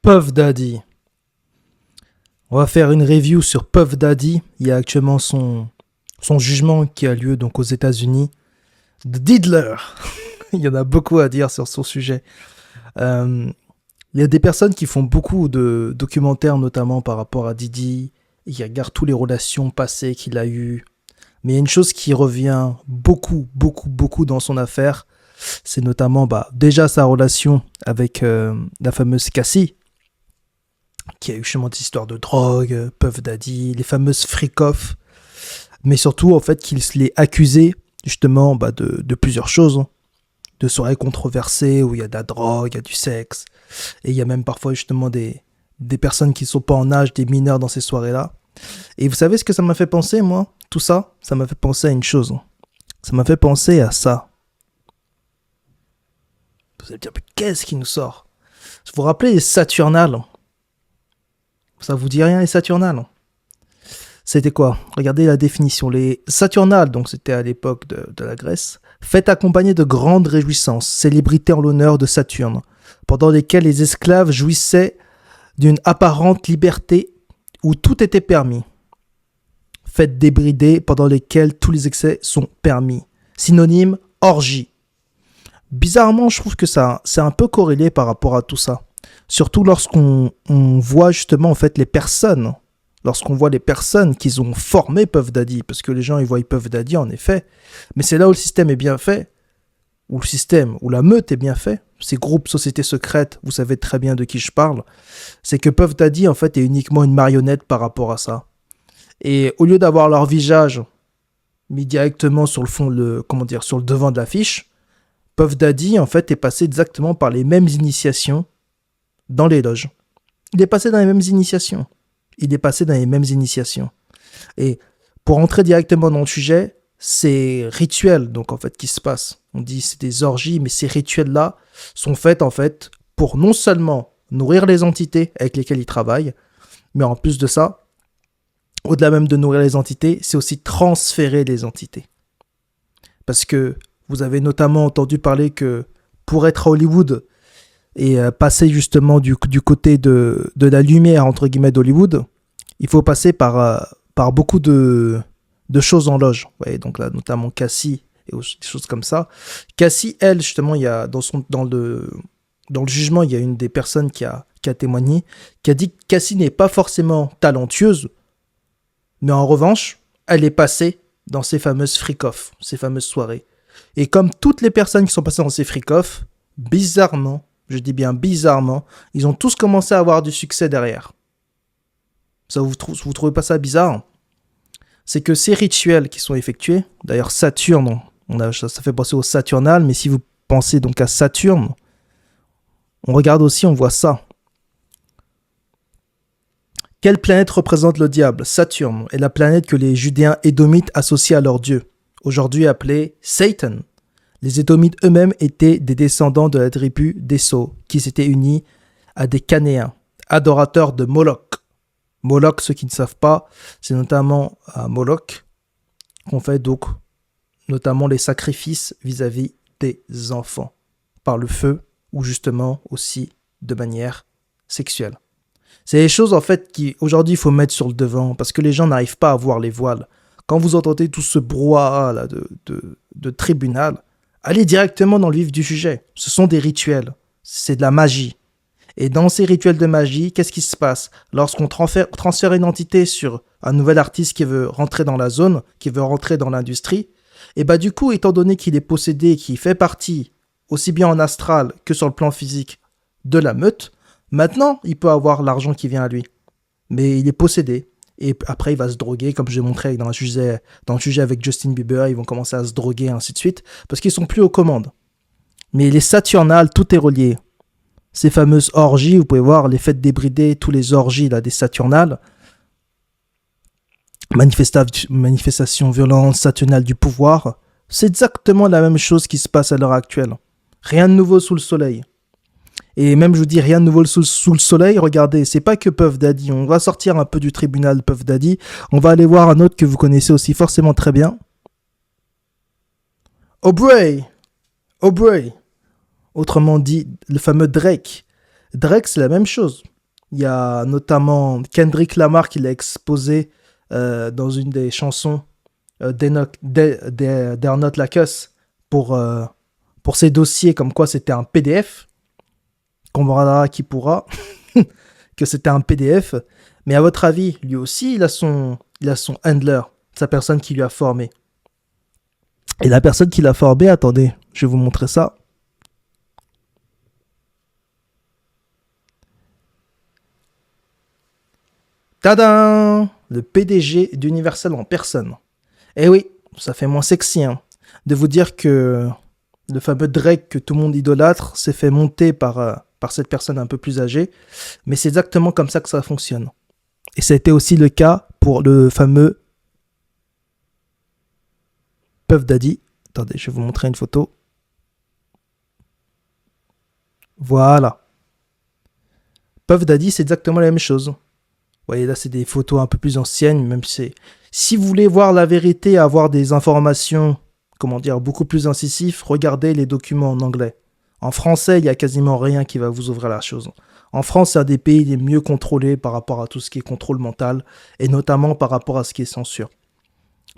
Puff Daddy. On va faire une review sur Puff Daddy. Il y a actuellement son jugement qui a lieu donc aux États-Unis. The Diddler. Il y en a beaucoup à dire sur son sujet. Il y a des personnes qui font beaucoup de documentaires, notamment par rapport à Diddy, et qui regardent toutes les relations passées qu'il a eues. Mais il y a une chose qui revient beaucoup dans son affaire. C'est notamment déjà sa relation avec la fameuse Cassie, qui a eu justement des histoires de drogue, Puff Daddy, les fameuses freak-off. Mais surtout, en fait, qu'il l'ait accusé justement de plusieurs choses. De soirées controversées où il y a de la drogue, il y a du sexe. Et il y a même parfois justement des personnes qui ne sont pas en âge, des mineurs dans ces soirées-là. Et vous savez ce que ça m'a fait penser, moi? Tout ça, ça m'a fait penser à une chose. Ça m'a fait penser à ça. Vous allez me dire, mais qu'est-ce qui nous sort? Vous vous rappelez les Saturnales? Ça vous dit rien, les Saturnales? C'était quoi? Regardez la définition. Les Saturnales, donc c'était à l'époque de la Grèce, fêtes accompagnées de grandes réjouissances, célébrités en l'honneur de Saturne, pendant lesquelles les esclaves jouissaient d'une apparente liberté où tout était permis. Fêtes débridées pendant lesquelles tous les excès sont permis. Synonyme, orgie. Bizarrement, je trouve que ça, c'est un peu corrélé par rapport à tout ça. Surtout lorsqu'on voit justement en fait les personnes. Lorsqu'on voit les personnes qui ont formé Puff Daddy, parce que les gens ils voient Puff Daddy en effet, mais c'est là où le système est bien fait, où la meute est bien fait, ces groupes sociétés secrètes, vous savez très bien de qui je parle, c'est que Puff Daddy en fait est uniquement une marionnette par rapport à ça. Et au lieu d'avoir leur visage mis directement sur le fond, sur le devant de l'affiche, Puff Daddy en fait est passé exactement par les mêmes initiations dans les loges. Il est passé dans les mêmes initiations. Et pour entrer directement dans le sujet, ces rituels donc en fait qui se passent, on dit c'est des orgies, mais ces rituels-là sont faits en fait pour non seulement nourrir les entités avec lesquelles ils travaillent, mais en plus de ça, au-delà même de nourrir les entités, c'est aussi transférer les entités. Parce que vous avez notamment entendu parler que pour être à Hollywood et passer justement du côté de la lumière, entre guillemets, d'Hollywood, il faut passer par beaucoup de choses en loge. Vous voyez, donc là, notamment Cassie et des choses comme ça. Cassie, elle, justement, il y a dans le jugement, il y a une des personnes qui a témoigné, qui a dit que Cassie n'est pas forcément talentueuse, mais en revanche, elle est passée dans ces fameuses freak-off, ces fameuses soirées. Et comme toutes les personnes qui sont passées dans ces freak-off, bizarrement, je dis bien bizarrement, ils ont tous commencé à avoir du succès derrière. Ça, vous trouvez pas ça bizarre? C'est que ces rituels qui sont effectués, d'ailleurs Saturne, ça fait penser au Saturnal, mais si vous pensez donc à Saturne, on regarde aussi, on voit ça. Quelle planète représente le diable? Saturne est la planète que les Judéens édomites associent à leur dieu, aujourd'hui appelé Satan. Les Édomites eux-mêmes étaient des descendants de la tribu d'Esso, qui s'étaient unis à des Canéens, adorateurs de Moloch. Moloch, ceux qui ne savent pas, c'est notamment à Moloch qu'on fait donc notamment les sacrifices vis-à-vis des enfants, par le feu ou justement aussi de manière sexuelle. C'est des choses en fait qui aujourd'hui il faut mettre sur le devant parce que les gens n'arrivent pas à voir les voiles. Quand vous entendez tout ce brouhaha là de tribunal, allez directement dans le vif du sujet. Ce sont des rituels. C'est de la magie. Et dans ces rituels de magie, qu'est-ce qui se passe? Lorsqu'on transfère une entité sur un nouvel artiste qui veut rentrer dans la zone, qui veut rentrer dans l'industrie, et du coup, étant donné qu'il est possédé, qu'il fait partie, aussi bien en astral que sur le plan physique, de la meute, maintenant, il peut avoir l'argent qui vient à lui. Mais il est possédé. Et après, il va se droguer, comme j'ai montré dans le sujet avec Justin Bieber, ils vont commencer à se droguer, et ainsi de suite, parce qu'ils sont plus aux commandes. Mais les Saturnales, tout est relié. Ces fameuses orgies, vous pouvez voir les fêtes débridées, tous les orgies là, des Saturnales, manifestations violentes, Saturnales du pouvoir, c'est exactement la même chose qui se passe à l'heure actuelle. Rien de nouveau sous le soleil. Et même, je vous dis, rien de nouveau sous le soleil. Regardez, c'est pas que Puff Daddy. On va sortir un peu du tribunal Puff Daddy. On va aller voir un autre que vous connaissez aussi forcément très bien. Aubrey. Autrement dit, le fameux Drake. Drake, c'est la même chose. Il y a notamment Kendrick Lamar qui l'a exposé dans une des chansons Dare Not Like Us pour ses dossiers, comme quoi c'était un PDF. Comprendra qui pourra que c'était un PDF. Mais à votre avis, lui aussi, il a son handler, sa personne qui lui a formé. Et la personne qui l'a formé, attendez, je vais vous montrer ça. Tadam! Le PDG d'Universal en personne. Eh oui, ça fait moins sexy, hein, de vous dire que le fameux Drake que tout le monde idolâtre s'est fait monter par cette personne un peu plus âgée. Mais c'est exactement comme ça que ça fonctionne. Et ça a été aussi le cas pour le fameux Puff Daddy. Attendez, je vais vous montrer une photo. Voilà. Puff Daddy, c'est exactement la même chose. Vous voyez, là, c'est des photos un peu plus anciennes, même si c'est... Si vous voulez voir la vérité, avoir des informations, comment dire, beaucoup plus incisives, regardez les documents en anglais. En français, il n'y a quasiment rien qui va vous ouvrir la chose. En France, c'est un des pays les mieux contrôlés par rapport à tout ce qui est contrôle mental, et notamment par rapport à ce qui est censure.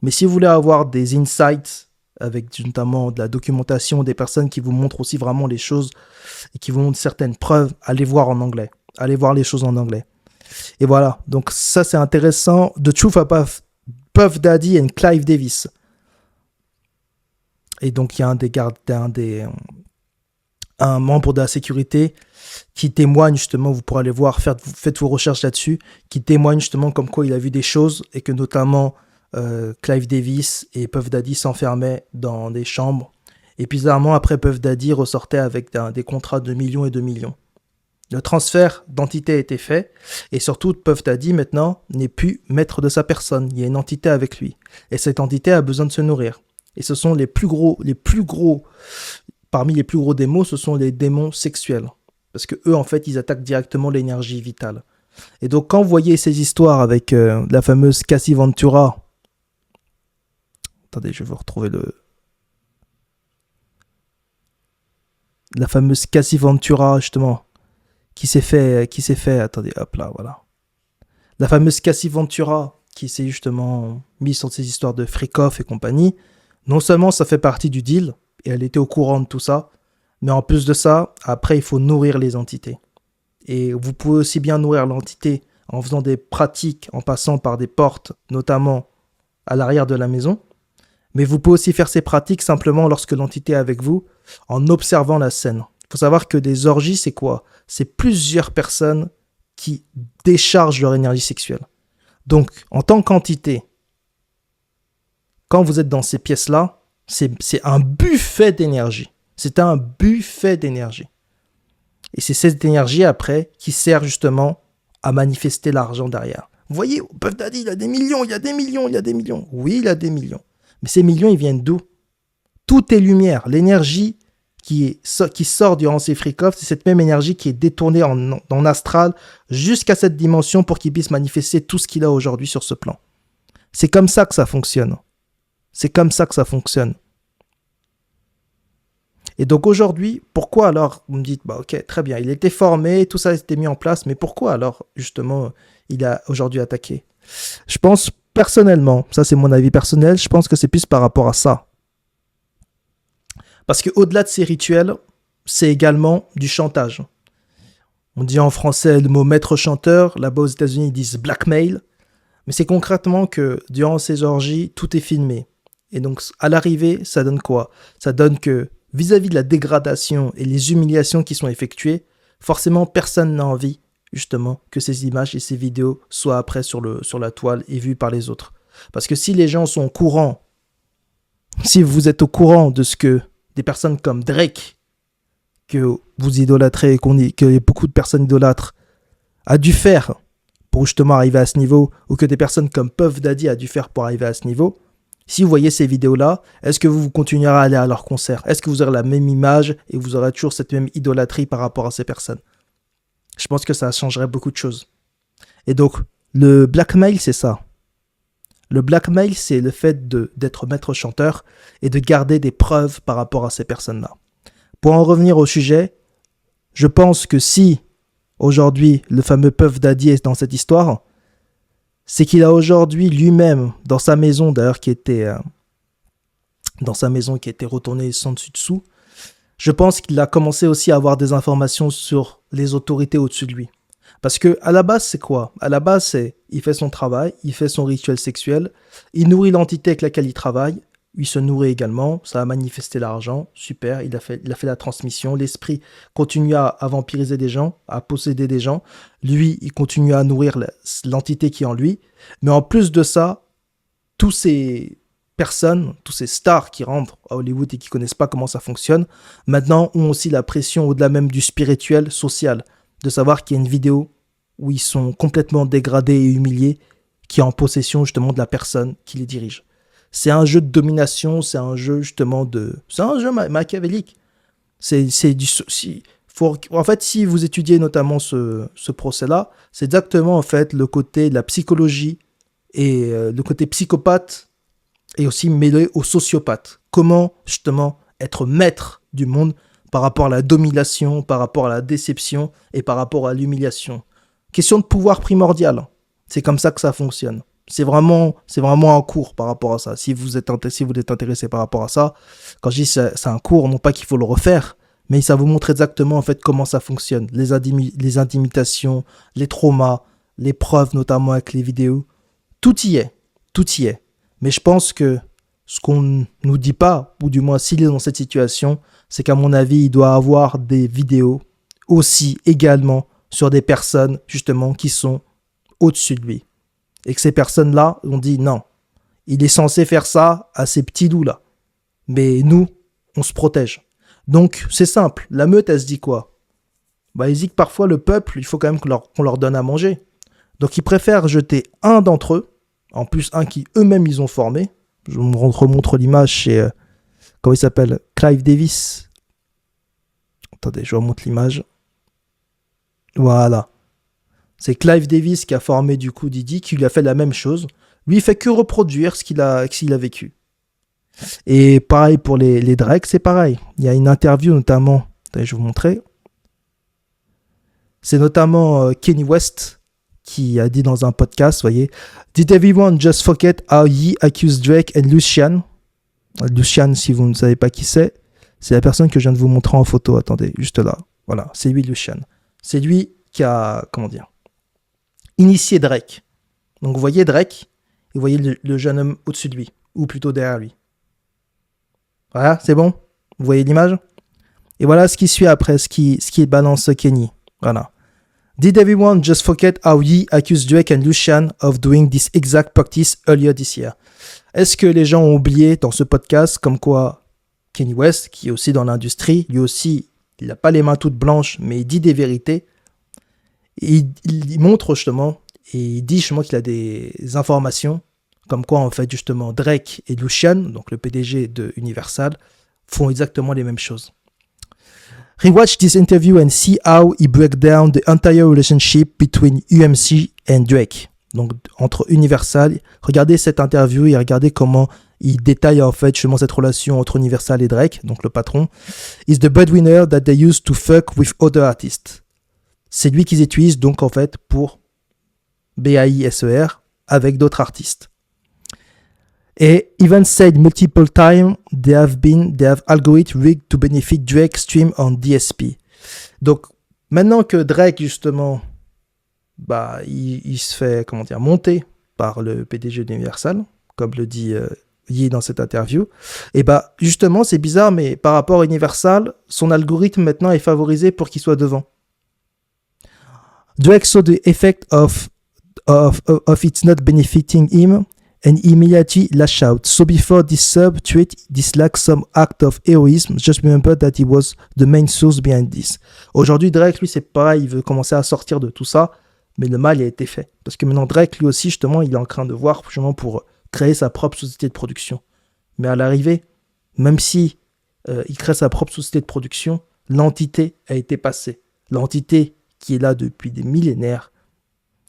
Mais si vous voulez avoir des insights, avec notamment de la documentation, des personnes qui vous montrent aussi vraiment les choses, et qui vous montrent certaines preuves, allez voir en anglais. Allez voir les choses en anglais. Et voilà, donc ça c'est intéressant. The Truth About Puff Daddy and Clive Davis. Et donc il y a un membre de la sécurité qui témoigne justement, vous pourrez aller voir, faites vos recherches là-dessus, qui témoigne justement comme quoi il a vu des choses et que notamment Clive Davis et Puff Daddy s'enfermaient dans des chambres. Et bizarrement, après, Puff Daddy ressortait avec des contrats de millions et de millions. Le transfert d'entité a été fait, et surtout, Puff Daddy, maintenant, n'est plus maître de sa personne. Il y a une entité avec lui. Et cette entité a besoin de se nourrir. Et ce sont parmi les plus gros démons, ce sont les démons sexuels. Parce que eux, en fait, ils attaquent directement l'énergie vitale. Et donc, quand vous voyez ces histoires avec la fameuse Cassie Ventura... Attendez, je vais vous retrouver la fameuse Cassie Ventura, justement, qui s'est fait, attendez, hop là, voilà. La fameuse Cassie Ventura, qui s'est justement mise sur ces histoires de freak-off et compagnie, non seulement ça fait partie du deal, et elle était au courant de tout ça, mais en plus de ça, après, il faut nourrir les entités. Et vous pouvez aussi bien nourrir l'entité en faisant des pratiques, en passant par des portes, notamment à l'arrière de la maison, mais vous pouvez aussi faire ces pratiques simplement lorsque l'entité est avec vous, en observant la scène. Il faut savoir que des orgies, c'est quoi? C'est plusieurs personnes qui déchargent leur énergie sexuelle. Donc, en tant qu'entité, quand vous êtes dans ces pièces-là, c'est un buffet d'énergie. C'est un buffet d'énergie. Et c'est cette énergie, après, qui sert justement à manifester l'argent derrière. Vous voyez, Puff Daddy, il a des millions, il y a des millions, il y a des millions. Oui, il a des millions. Mais ces millions, ils viennent d'où? Tout est lumière. L'énergie qui sort durant ces freak-offs, c'est cette même énergie qui est détournée en astral jusqu'à cette dimension pour qu'il puisse manifester tout ce qu'il a aujourd'hui sur ce plan. C'est comme ça que ça fonctionne. C'est comme ça que ça fonctionne. Et donc aujourd'hui, pourquoi alors, vous me dites, bah ok, très bien, il était formé, tout ça a été mis en place, mais pourquoi alors, justement, il a aujourd'hui attaqué? Je pense personnellement, ça c'est mon avis personnel, je pense que c'est plus par rapport à ça. Parce qu'au-delà de ces rituels, c'est également du chantage. On dit en français le mot maître chanteur, là-bas aux États-Unis ils disent blackmail, mais c'est concrètement que durant ces orgies, tout est filmé. Et donc à l'arrivée, ça donne quoi? Ça donne que vis-à-vis de la dégradation et les humiliations qui sont effectuées, forcément personne n'a envie justement que ces images et ces vidéos soient après sur la toile et vues par les autres. Parce que si les gens sont au courant, si vous êtes au courant de ce que des personnes comme Drake, que vous idolâtrez, que beaucoup de personnes idolâtrent, a dû faire pour justement arriver à ce niveau, ou que des personnes comme Puff Daddy a dû faire pour arriver à ce niveau, si vous voyez ces vidéos-là, est-ce que vous continuerez à aller à leur concert? Est-ce que vous aurez la même image et vous aurez toujours cette même idolâtrie par rapport à ces personnes? Je pense que ça changerait beaucoup de choses. Et donc, le blackmail, c'est ça. Le blackmail, c'est le fait d'être maître chanteur et de garder des preuves par rapport à ces personnes-là. Pour en revenir au sujet, je pense que si aujourd'hui le fameux Puff Daddy est dans cette histoire, c'est qu'il a aujourd'hui lui-même, dans sa maison d'ailleurs qui était retournée sans dessus dessous, je pense qu'il a commencé aussi à avoir des informations sur les autorités au-dessus de lui. Parce que à la base, c'est quoi? À la base, c'est il fait son travail, il fait son rituel sexuel, il nourrit l'entité avec laquelle il travaille, il se nourrit également, ça a manifesté l'argent, super, il a fait la transmission, l'esprit continue à vampiriser des gens, à posséder des gens, lui, il continue à nourrir l'entité qui est en lui, mais en plus de ça, tous ces personnes, tous ces stars qui rentrent à Hollywood et qui connaissent pas comment ça fonctionne, maintenant ont aussi la pression au-delà même du spirituel, social, de savoir qu'il y a une vidéo où ils sont complètement dégradés et humiliés, qui est en possession justement de la personne qui les dirige. C'est un jeu de domination, c'est un jeu justement c'est un jeu machiavélique. En fait, si vous étudiez notamment ce procès-là, c'est exactement en fait le côté de la psychologie et le côté psychopathe et aussi mêlé au sociopathe. Comment justement être maître du monde par rapport à la domination, par rapport à la déception et par rapport à l'humiliation. Question de pouvoir primordial. C'est comme ça que ça fonctionne. C'est vraiment un cours par rapport à ça. Si vous êtes intéressé par rapport à ça, quand je dis c'est un cours, non pas qu'il faut le refaire, mais ça vous montre exactement en fait comment ça fonctionne. Les intimidations, les traumas, les preuves notamment avec les vidéos. Tout y est. Mais je pense que ce qu'on ne nous dit pas, ou du moins s'il est dans cette situation, c'est qu'à mon avis, il doit avoir des vidéos aussi également sur des personnes justement qui sont au-dessus de lui. Et que ces personnes-là ont dit non, il est censé faire ça à ces petits loups-là. Mais nous, on se protège. Donc c'est simple, la meute, elle se dit quoi? Elle dit que parfois le peuple, il faut quand même qu'on leur donne à manger. Donc ils préfèrent jeter un d'entre eux, en plus un qui eux-mêmes ils ont formé. Je vous remontre l'image chez, comment il s'appelle? Clive Davis. Attendez, je vous remontre l'image. Voilà. C'est Clive Davis qui a formé du coup Diddy, qui lui a fait la même chose. Lui, il fait que reproduire ce qu'il a vécu. Et pareil pour les Drake, c'est pareil. Il y a une interview notamment, attendez, je vais vous montrer. C'est notamment Kanye West qui a dit dans un podcast, voyez, Did everyone just forget how ye accused Drake and Lucian? Lucian, si vous ne savez pas qui c'est la personne que je viens de vous montrer en photo. Attendez, juste là. Voilà, c'est lui, Lucian. C'est lui qui a, initié Drake. Donc vous voyez Drake, et vous voyez le jeune homme au-dessus de lui, ou plutôt derrière lui. Voilà, c'est bon? Vous voyez l'image? Et voilà ce qui suit après, ce qui balance Kenny. Voilà. Did everyone just forget how ye accused Drake and Lucian of doing this exact practice earlier this year? Est-ce que les gens ont oublié dans ce podcast comme quoi Kanye West, qui est aussi dans l'industrie, lui aussi, il n'a pas les mains toutes blanches, mais il dit des vérités. Et il montre justement, et il dit justement qu'il a des informations, comme quoi en fait justement Drake et Lucian, donc le PDG de Universal, font exactement les mêmes choses. Rewatch this interview and see how he break down the entire relationship between UMC and Drake. Donc entre Universal, regardez cette interview et regardez comment il détaille en fait justement cette relation entre Universal et Drake, donc le patron. Is the breadwinner that they used to fuck with other artists. C'est lui qu'ils utilisent donc en fait pour BAISER avec d'autres artistes. Et even said multiple times they have algorithm rigged to benefit Drake stream on DSP. Donc maintenant que Drake justement il se fait monter par le PDG d'Universal, comme le dit Ye dans cette interview, et justement c'est bizarre, mais par rapport à Universal, son algorithme maintenant est favorisé pour qu'il soit devant. Drake saw the effect of it's not benefiting him and immediately lash out. So before this sub-tweet, this lacks some act of heroism. Just remember that he was the main source behind this. Aujourd'hui, Drake, lui, c'est pareil, il veut commencer à sortir de tout ça, mais le mal a été fait. Parce que maintenant, Drake, lui aussi, justement, il est en train de voir justement pour créer sa propre société de production. Mais à l'arrivée, même si il crée sa propre société de production, l'entité a été passée. L'entité qui est là depuis des millénaires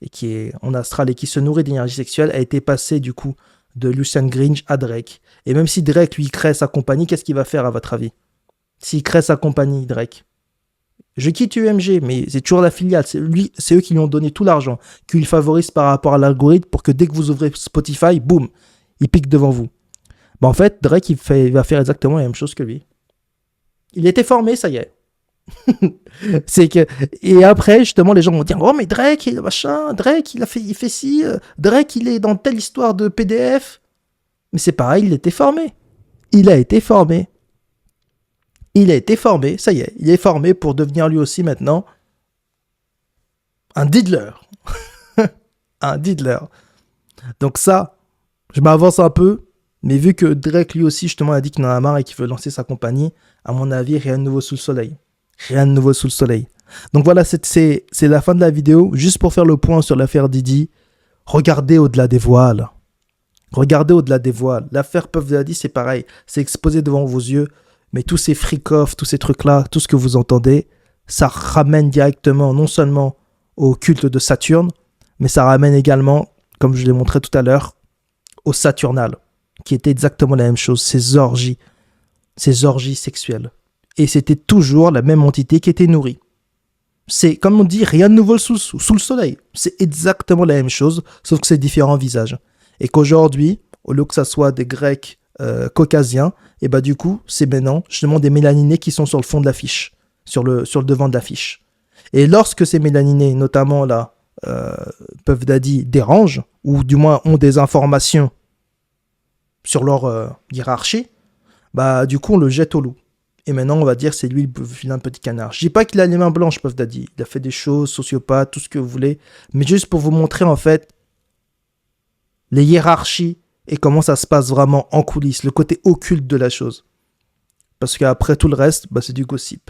et qui est en astral et qui se nourrit d'énergie sexuelle a été passée du coup de Lucian Gringe à Drake. Et même si Drake lui crée sa compagnie, qu'est-ce qu'il va faire à votre avis? S'il crée sa compagnie, Drake, Je quitte UMG, mais c'est toujours la filiale. C'est eux qui lui ont donné tout l'argent, qui le favorisent par rapport à l'algorithme pour que dès que vous ouvrez Spotify, boum, il pique devant vous. En fait, Drake, il va faire exactement la même chose que lui. Il était formé, ça y est. C'est que et après justement les gens vont dire oh mais Drake il machin, Drake il fait ci, Drake il est dans telle histoire de PDF. Mais c'est pareil, il était formé. Il a été formé. Il a été formé, ça y est, il est formé pour devenir lui aussi maintenant un diddler. Un diddler. Donc ça, je m'avance un peu, mais vu que Drake lui aussi justement a dit qu'il en a marre et qu'il veut lancer sa compagnie, à mon avis, rien de nouveau sous le soleil. Rien de nouveau sous le soleil. Donc voilà, c'est la fin de la vidéo. Juste pour faire le point sur l'affaire Diddy, regardez au-delà des voiles. Regardez au-delà des voiles. L'affaire Puff Daddy, c'est pareil. C'est exposé devant vos yeux. Mais tous ces freak-off, tous ces trucs-là, tout ce que vous entendez, ça ramène directement non seulement au culte de Saturne, mais ça ramène également, comme je l'ai montré tout à l'heure, au Saturnal, qui était exactement la même chose. Ces orgies sexuelles. Et c'était toujours la même entité qui était nourrie. C'est, comme on dit, rien de nouveau sous le soleil. C'est exactement la même chose, sauf que c'est différents visages. Et qu'aujourd'hui, au lieu que ça soit des Grecs caucasiens, et bah du coup, c'est maintenant justement des mélaninés qui sont sur le fond de l'affiche, sur le devant de l'affiche. Et lorsque ces mélaninés, notamment là, Puff Daddy, dérangent, ou du moins ont des informations sur leur hiérarchie, bah du coup, on le jette au loup. Et maintenant, on va dire c'est lui le vilain petit canard. Je dis pas qu'il a les mains blanches, Puff Daddy. Il a fait des choses, sociopathe, tout ce que vous voulez. Mais juste pour vous montrer, en fait, les hiérarchies et comment ça se passe vraiment en coulisses, le côté occulte de la chose. Parce qu'après tout le reste, bah, c'est du gossip.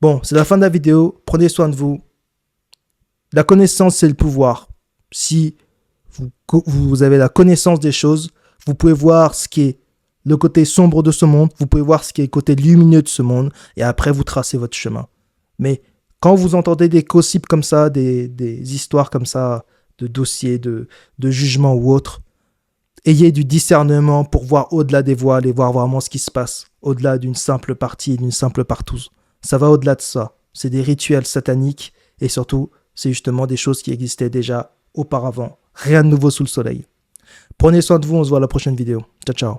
Bon, c'est la fin de la vidéo. Prenez soin de vous. La connaissance, c'est le pouvoir. Si vous avez la connaissance des choses, vous pouvez voir ce qui est le côté sombre de ce monde, vous pouvez voir ce qui est le côté lumineux de ce monde, et après vous tracez votre chemin. Mais quand vous entendez des gossips comme ça, des histoires comme ça, de dossiers, de jugements ou autres, ayez du discernement pour voir au-delà des voiles et voir vraiment ce qui se passe, au-delà d'une simple partie, d'une simple partouze. Ça va au-delà de ça. C'est des rituels sataniques, et surtout, c'est justement des choses qui existaient déjà auparavant. Rien de nouveau sous le soleil. Prenez soin de vous, on se voit à la prochaine vidéo. Ciao, ciao.